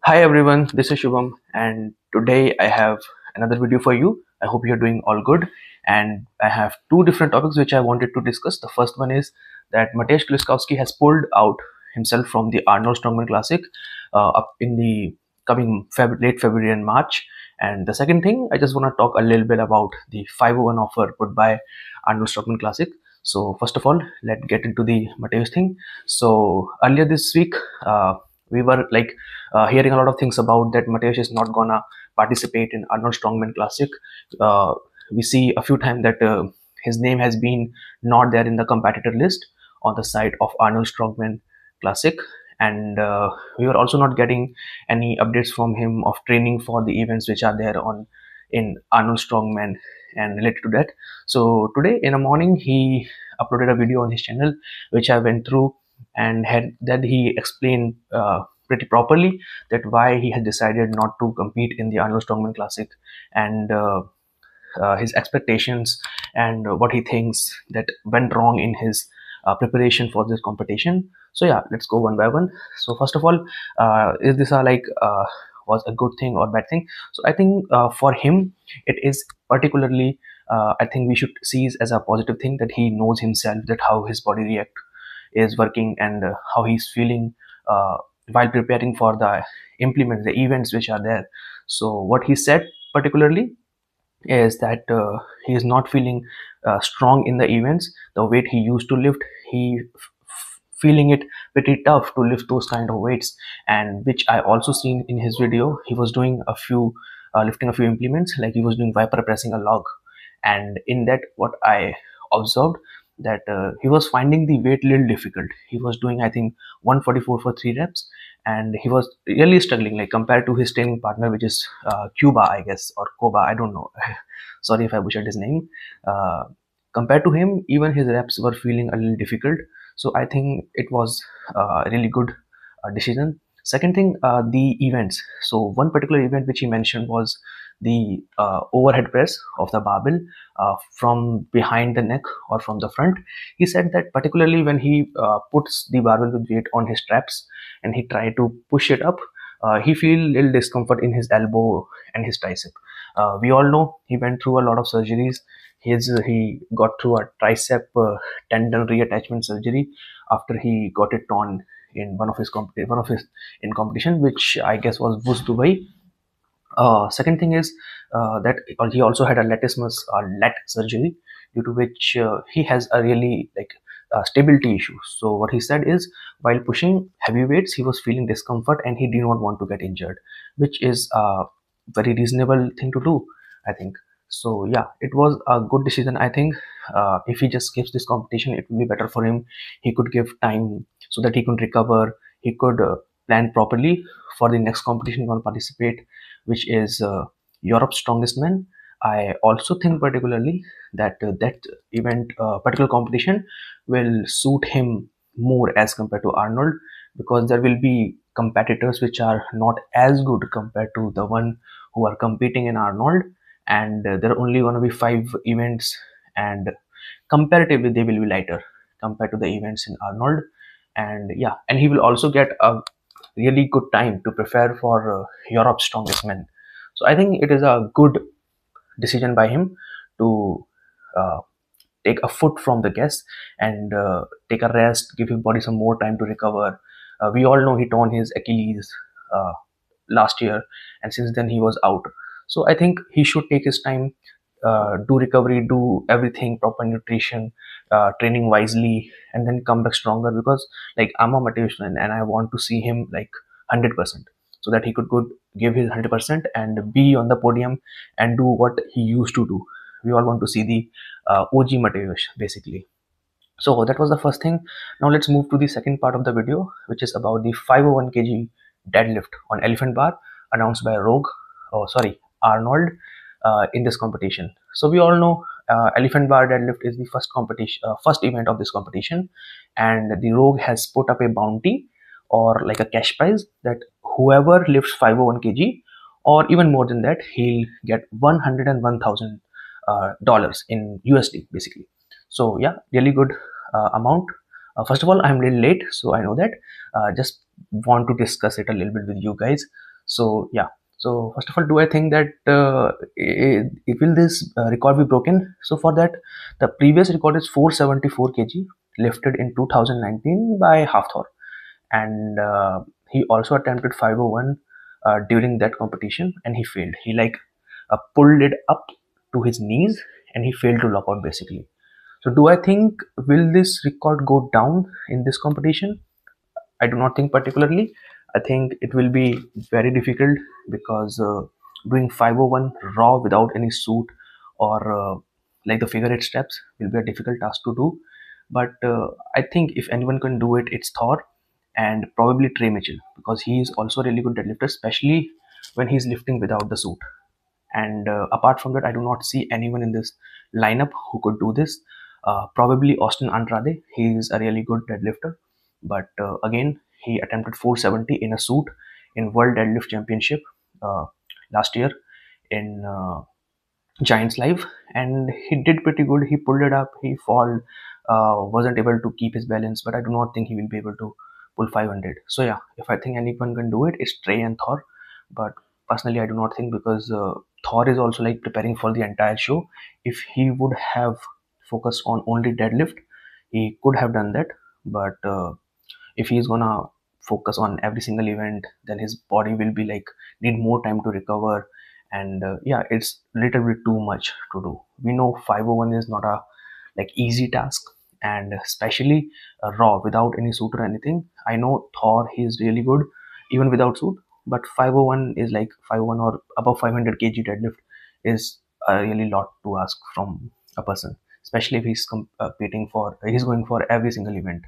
Hi everyone, this is Shubham, and today I have another video for you. I hope you're doing all good, and I have two different topics which I wanted to discuss. The first one is that Mateusz Kieliszkowski has pulled out himself from the Arnold Strongmen Classic up in the coming late February and March. And the second thing, I just want to talk a little bit about the 501 offer put by Arnold Strongmen Classic. So first of all, let's get into the Mateusz thing. So earlier this week, we were hearing a lot of things about that Mateusz is not gonna participate in Arnold Strongman Classic. We see a few times that his name has been not there in the competitor list on the site of Arnold Strongman Classic, and we were also not getting any updates from him of training for the events which are there on in Arnold Strongman and related to that. So today in the morning he uploaded a video on his channel which I went through, and had that he explained pretty properly that why he has decided not to compete in the Arnold Strongman Classic, and his expectations and what he thinks that went wrong in his preparation for this competition. So yeah, let's go one by one. So first of all, is this was a good thing or bad thing? So I think for him it is particularly, I think we should see it as a positive thing that he knows himself, that how his body react is working, and how he's feeling while preparing for the implements, the events which are there. So what he said particularly is that he is not feeling strong in the events. The weight he used to lift, he feeling it pretty tough to lift those kind of weights, and which I also seen in his video. He was doing a few lifting a few implements, like he was doing viper pressing a log, and in that what I observed that he was finding the weight little difficult. He was doing, I think, 144 for 3 reps, and he was really struggling, like compared to his training partner, which is Cuba, I guess, or Koba, I don't know. Sorry if I butchered his name. Compared to him, even his reps were feeling a little difficult. So I think it was a really good decision. Second thing, the events. So one particular event which he mentioned was the overhead press of the barbell from behind the neck or from the front. He said that particularly when he puts the barbell with weight on his straps and he tried to push it up, he feel little discomfort in his elbow and his tricep. We all know he went through a lot of surgeries. He got through a tricep tendon reattachment surgery after he got it torn in one of his in competition, which I guess was Wus Dubai. Second thing is that he also had a latissimus lat surgery, due to which he has a really stability issue. So what he said is, while pushing heavy weights, he was feeling discomfort and he did not want to get injured, which is a very reasonable thing to do, I think. So yeah, it was a good decision. I think if he just skips this competition, it will be better for him. He could give time so that he could recover. He could plan properly for the next competition he will participate, which is Europe's Strongest Man. I also think particularly that that event, particular competition, will suit him more as compared to Arnold, because there will be competitors which are not as good compared to the one who are competing in Arnold, and there are only going to be 5 events, and comparatively they will be lighter compared to the events in Arnold. And yeah, and he will also get a really good time to prepare for Europe's Strongest Man. So I think it is a good decision by him to uh, take a foot from the gas and take a rest, give his body some more time to recover. We all know he torn his Achilles last year, and since then he was out. So I think he should take his time, do recovery, do everything, proper nutrition, training wisely, and then come back stronger. Because like, I'm a motivation and I want to see him like 100%, so that he could give his 100% and be on the podium and do what he used to do. We all want to see the OG Mateus basically. So that was the first thing. Now let's move to the second part of the video, which is about the 501 kg deadlift on elephant bar announced by Arnold in this competition. So we all know elephant bar deadlift is the first competition, first event of this competition, and the Rogue has put up a bounty or like a cash prize that whoever lifts 501 kg or even more than that, he'll get $101,000 in USD basically. So yeah, really good amount. First of all, I'm a little late, so I know that. Just want to discuss it a little bit with you guys. So yeah, so first of all, do I think that will this record be broken? So for that, the previous record is 474 kg lifted in 2019 by Hafthor, and he also attempted 501 during that competition, and he failed. He like pulled it up to his knees, and he failed to lock out basically. So do I think will this record go down in this competition? I do not think particularly. I think it will be very difficult because doing 501 raw without any suit or like the figure eight steps will be a difficult task to do. But I think if anyone can do it, it's Thor and probably Trey Mitchell, because he is also a really good deadlifter, especially when he's lifting without the suit. And apart from that, I do not see anyone in this lineup who could do this. Probably Austin Andrade. He is a really good deadlifter, but again, he attempted 470 in a suit in World Deadlift Championship uh, last year in Giants Live, and he did pretty good. He pulled it up. He fall, wasn't able to keep his balance, but I do not think he will be able to pull 500. So yeah, if I think anyone can do it, it's Trey and Thor. But personally, I do not think, because Thor is also like preparing for the entire show. If he would have focused on only deadlift, he could have done that. But if he's gonna focus on every single event, then his body will be like need more time to recover, and yeah, it's little bit too much to do. We know 501 is not a like easy task, and especially raw without any suit or anything. I know Thor, he is really good even without suit, but 501 is like 501 or above 500 kg deadlift is a really lot to ask from a person, especially if he's competing for, he's going for every single event.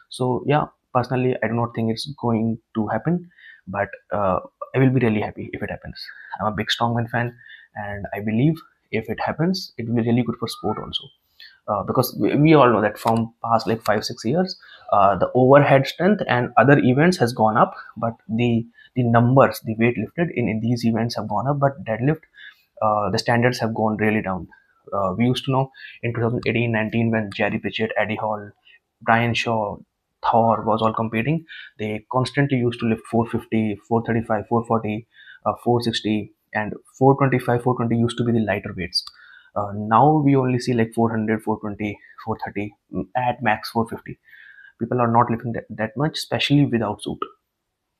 So yeah, personally, I do not think it's going to happen, but I will be really happy if it happens. I'm a big Strongman fan, and I believe if it happens, it will be really good for sport also. Because we all know that from past like 5 6 years, the overhead strength and other events has gone up, but the numbers, the weight lifted in these events have gone up, but deadlift, the standards have gone really down. We used to know in 2018-19 when Jerry Pritchett, Eddie Hall, Brian Shaw, Thor was all competing, they constantly used to lift 450, 435, 440, 460, and 425, 420 used to be the lighter weights. Now we only see like 400, 420, 430, at max 450. People are not lifting that much, especially without suit.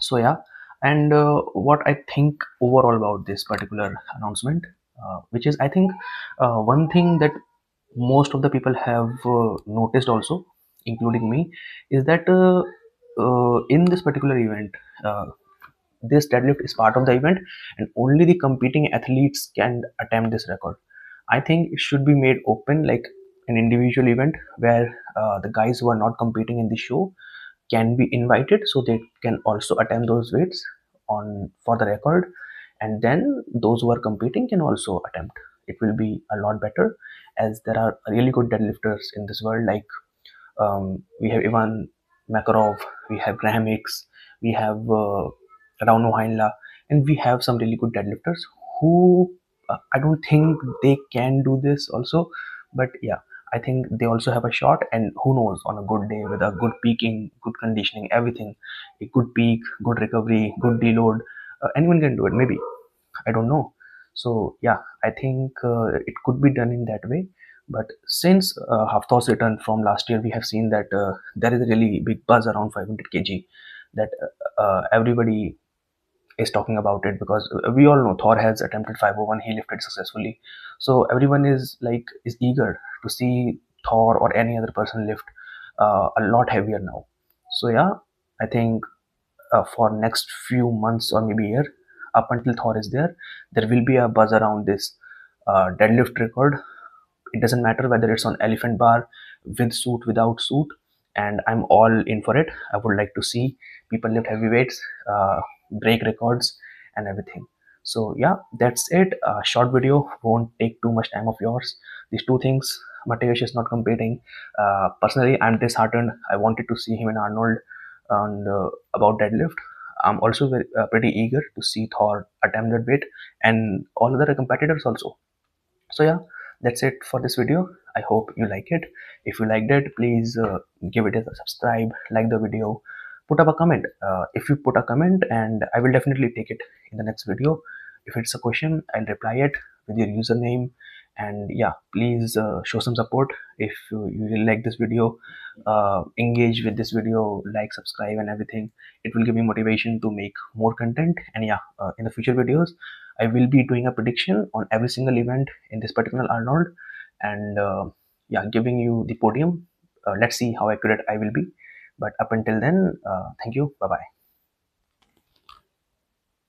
So yeah, and what I think overall about this particular announcement, which is I think one thing that most of the people have noticed also, including me, is that in this particular event, this deadlift is part of the event, and only the competing athletes can attempt this record. I think it should be made open, like an individual event where the guys who are not competing in the show can be invited, so they can also attempt those weights on for the record, and then those who are competing can also attempt. It will be a lot better, as there are really good deadlifters in this world, like we have Ivan Makarov, we have Graham Hicks, we have Rauno Heinla, and we have some really good deadlifters who I don't think they can do this also, but yeah, I think they also have a shot, and who knows, on a good day with a good peaking, good conditioning, everything, a good peak, good recovery, good deload, anyone can do it. Maybe, I don't know. So yeah, I think it could be done in that way. But since Hafthor's return from last year, we have seen that there is a really big buzz around 500 kg, that everybody is talking about it, because we all know Thor has attempted 501, he lifted successfully. So everyone is eager to see Thor or any other person lift a lot heavier now. So yeah, I think for next few months or maybe year, up until Thor is there will be a buzz around this deadlift record. It doesn't matter whether it's on elephant bar, with suit, without suit, and I'm all in for it. I would like to see people lift heavy weights, break records, and everything. So yeah, that's it. Short video, won't take too much time of yours. These two things: Mateusz is not competing. Personally, I'm disheartened. I wanted to see him in Arnold. And about deadlift, I'm also pretty eager to see Thor attempt that weight, and all other competitors also. So yeah, that's it for this video. I hope you like it. If you liked it, please give it a subscribe, like the video, put up a comment. If you put a comment, and I will definitely take it in the next video. If it's a question, I'll reply it with your username. And yeah, please show some support. If you really like this video, engage with this video, like, subscribe, and everything. It will give me motivation to make more content. And yeah, in the future videos, I will be doing a prediction on every single event in this particular Arnold, and yeah, giving you the podium. Let's see how accurate I will be. But up until then, thank you. Bye bye.